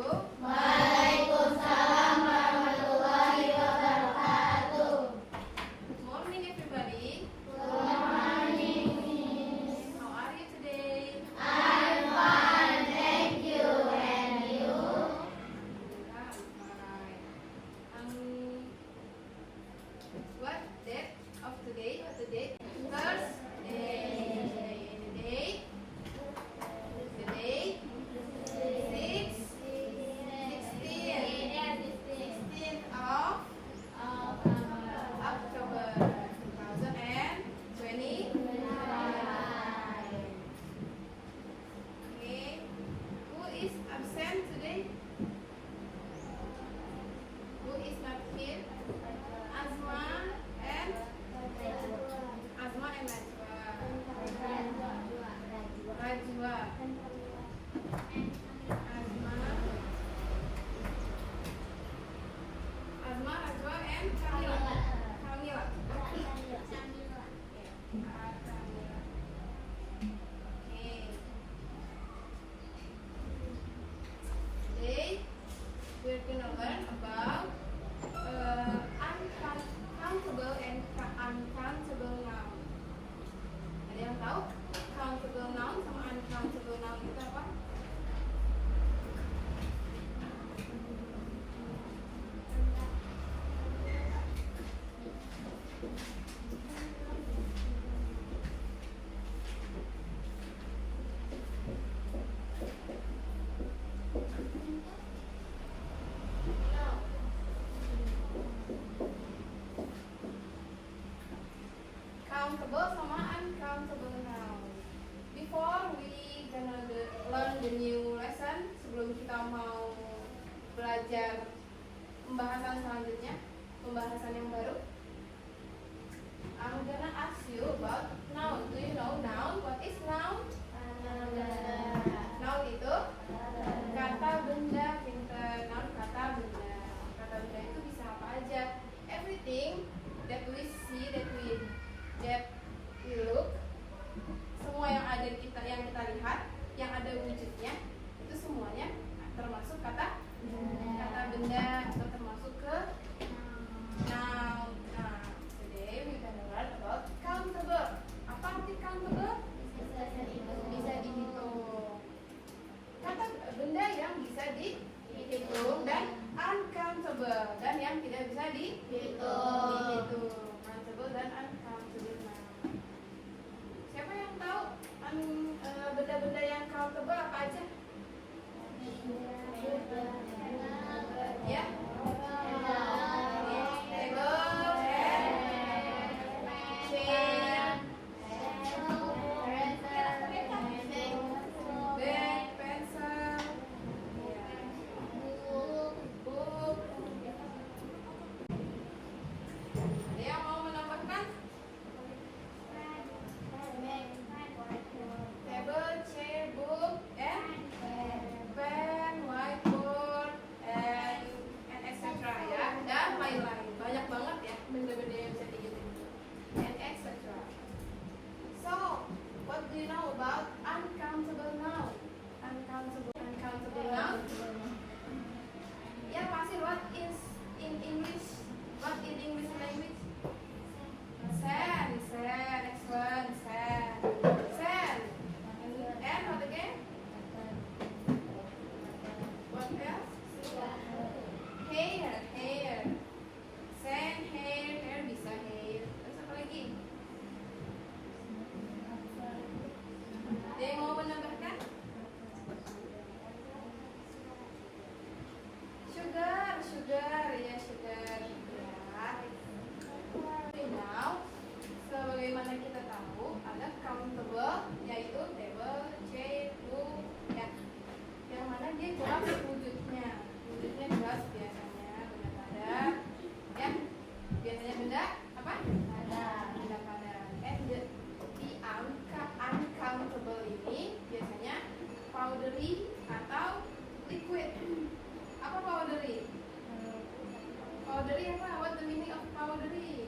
wabarakatuh. Waalaikumsalam warahmatullahi wabarakatuh. Good morning, everybody. Good morning, Miss. How are you today? I'm fine, thank you. And you? I'm fine. What date of today? What the date? Thursday. The date 16th of October 2020. Okay. Who is absent today? Who is not here? Azma and Najwa. Rajwa. Azma, Rajwa, and Kamila. Kamila. Okay. Today we're gonna learn about uncountable and uncountable noun. Ada yang tahu countable noun sama uncountable noun itu apa? Countable sama uncountable noun. Before we gonna learn the new lesson, sebelum kita mau belajar pembahasan selanjutnya, pembahasan yang baru, I'm gonna ask you about noun. Do you know noun? What is noun? Noun itu kata benda, pinter. Noun kata benda. Kata benda itu bisa apa aja? Everything that we see, that we look, semua yang ada yang kita lihat, yang ada wujudnya, itu semuanya termasuk kata benda atau termasuk ke noun. Nah, today we gonna learn about countable. Apa arti countable? Bisa dihitung. Kata benda yang bisa dihitung dan uncountable, dan yang tidak bisa dihitung. Countable dan uncountable noun. Siapa yang tahu benda-benda yang countable apa aja? Ya. Table, chair, bag, pencil, book. Ada yang mau menambahkan? Table, chair, book, and pen, whiteboard, and etc. ya, dan lain-lain. Banyak banget ya benda-benda yang bisa dihitung, and etc. So, what do you know about uncountable noun? Uncountable noun. Ya pasti, what is in English? What in English language? Sand. Next one, sand. And what again? What else? Hair. Sand, hair bisa hair. Terus apa lagi? Ada yang mau menambahkan? Sugar. Ya. Now, sebagaimana kita tahu, ada countable, yaitu table, chair, book, ya. Yang mana dia jelas wujudnya jelas biasanya benda padat, ya. Biasanya benda apa? Benda padat. Di uncountable ini biasanya powdery atau liquid. Apa powdery? Powdery apa? What the meaning of powdery?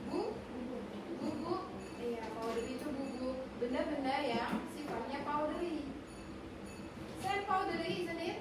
Bubuk. Iya, powdery itu bubuk. Benda-benda yang sifatnya powdery. Sand powdery, isn't it?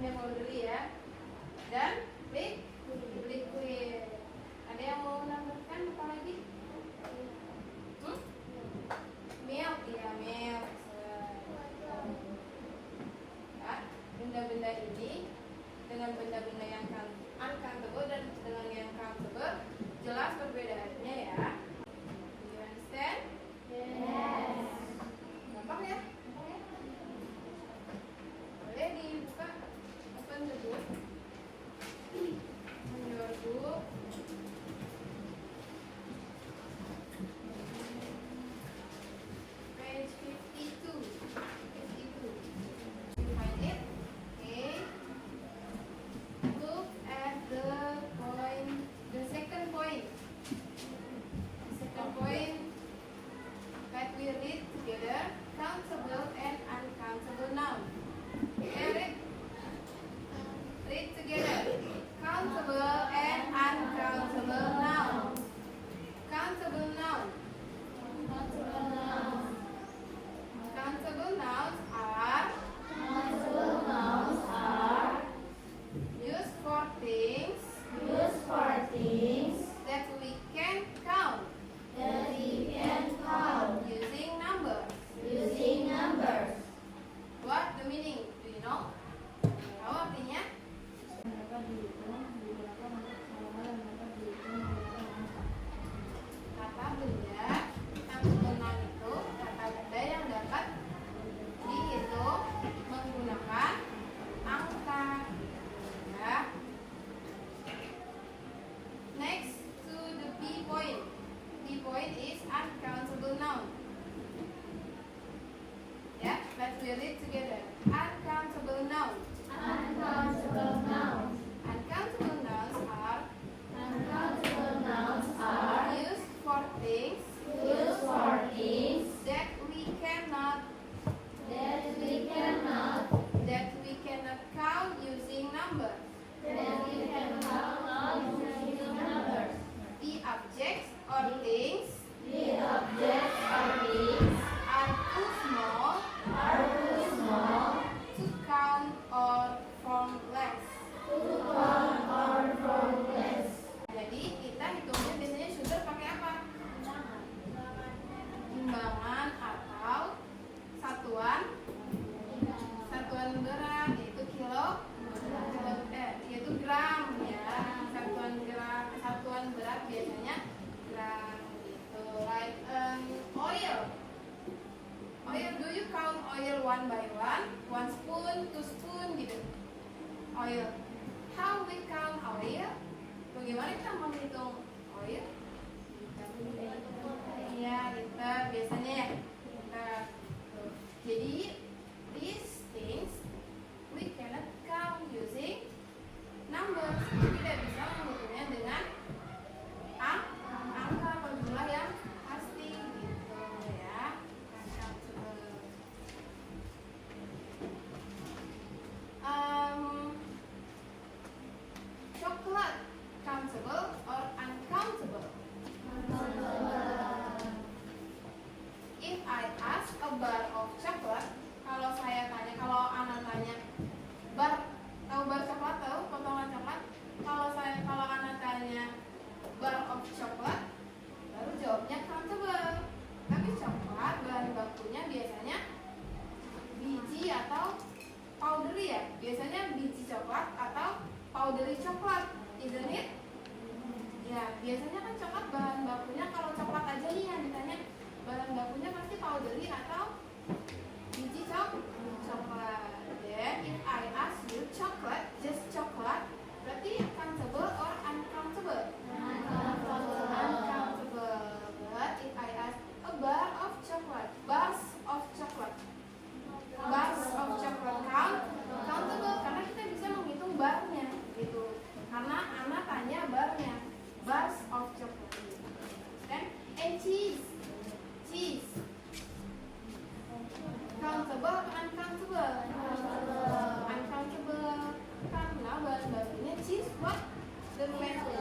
Ini powdery ya. Dan liquid. Ada yang mau nambahkan apa lagi? Milk ya, milk. Ya, benda-benda ini dengan benda-benda yang uncountable dan dengan yang countable jelas perbedaannya ya. Do you understand? Yes. Gampang ya? Boleh dibuka. Open the book. On your book. Page 52. 52. You find it? Okay. Look at the point, the second point. Second point that we read together, countable and uncountable noun. Okay, read together. Countable and uncountable noun. Countable noun. Countable nouns are used for things that we can count using numbers. What the meaning? Do you know? Tahu artinya? Kata benda countable noun itu kata benda yang dapat dihitung menggunakan angka. Ya. Next to the B point. B point is uncountable noun. Yeah, let's read it together. Uncountable noun. Uncountable nouns are used for things that we cannot count using numbers. The objects or things are too small to count or form less. Jadi kita hitungnya biasanya sugar pakai apa? Timbangan atau satuan berat, yaitu yaitu gram ya. Satuan berat biasanya gram gitu. Like oil. Do you count oil one by one? 1 spoon, 2 spoon gitu. Oil. How we count oil? Bagaimana kita menghitung oil? Ya, liter biasanya ya. Liter. Jadi these things we cannot count using numbers. Tidak bisa menghitungnya dengan angka atau jumlah yang pasti gitu ya. Chocolate countable or uncountable? If I ask a bar of chocolate, kalau anak tanya bar, tahu bar coklat, tahu potongan coklat? Kalau anak tanya bar of chocolate, baru jawabnya countable. Tapi coklat bahan bakunya biasanya biji atau powdery ya. Biasanya biji coklat atau powdery coklat, isn't it? Ya, biasanya kan coklat bahan bakunya, kalau coklat aja nih yang ditanya bahan bakunya pasti powdery atau biji coklat. Then if I ask you chocolate, just chocolate, berarti countable or uncountable? Uncountable. But if I ask a bar of chocolate, bars of chocolate countable, karena kita bisa menghitung barnya gitu. Karena anak tanya barnya, bars of chocolate. And cheese. Countable atau uncountable? Uncountable. Karena bahan bakunya cheese, what? The milk.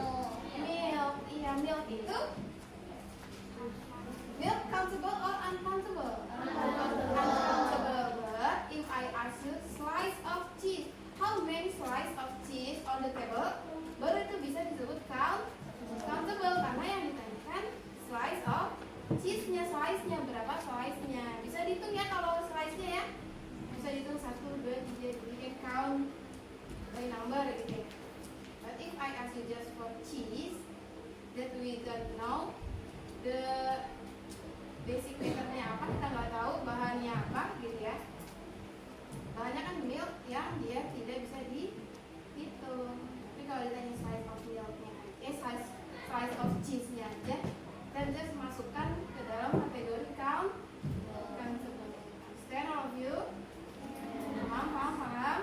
Iya, milk itu. Milk countable or uncountable? Uncountable. But if I ask you slice of cheese, how many slice of cheese on the table, baru itu bisa disebut countable, karena yang ditanyakan slice of cheese-nya, slice-nya berapa slice-nya. Bisa dihitung ya kalau slice-nya ya. Bisa dihitung 1, 2, 3, you can count by number gitu ya. But if I ask you just for cheese that we don't know the basic patternnya apa, kita nggak tahu bahannya apa gitu ya. Bahannya kan milk yang dia tidak bisa dihitung. Tapi kalau ditanya size of milknya size of cheese-nya aja, dan just masukkan ke dalam kategori countable. Understand all of you? Paham?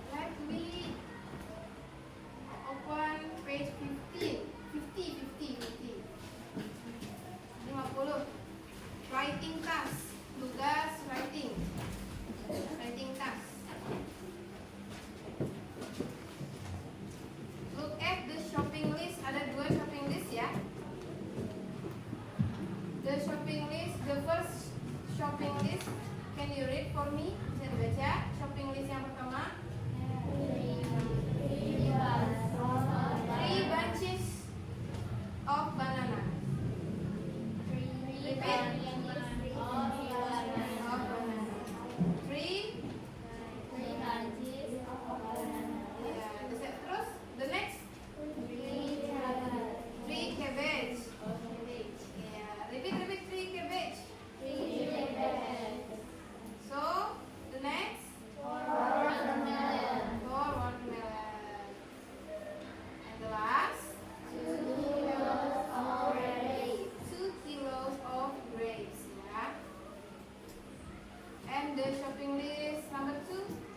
Let me open page 50. 50. Writing task. Tugas writing task. Look at the shopping list. Ada 2 shopping list ya. The shopping list, the first shopping list. Can you read for me? Bisa dibaca shopping list yang pertama. 3 bunches of banana. Repeat. Terus the next 3 cabbage. Repeat 3 cabbage. So the next 4 watermelon. And the last 2 kilos of grapes ya. And the shopping list number 2.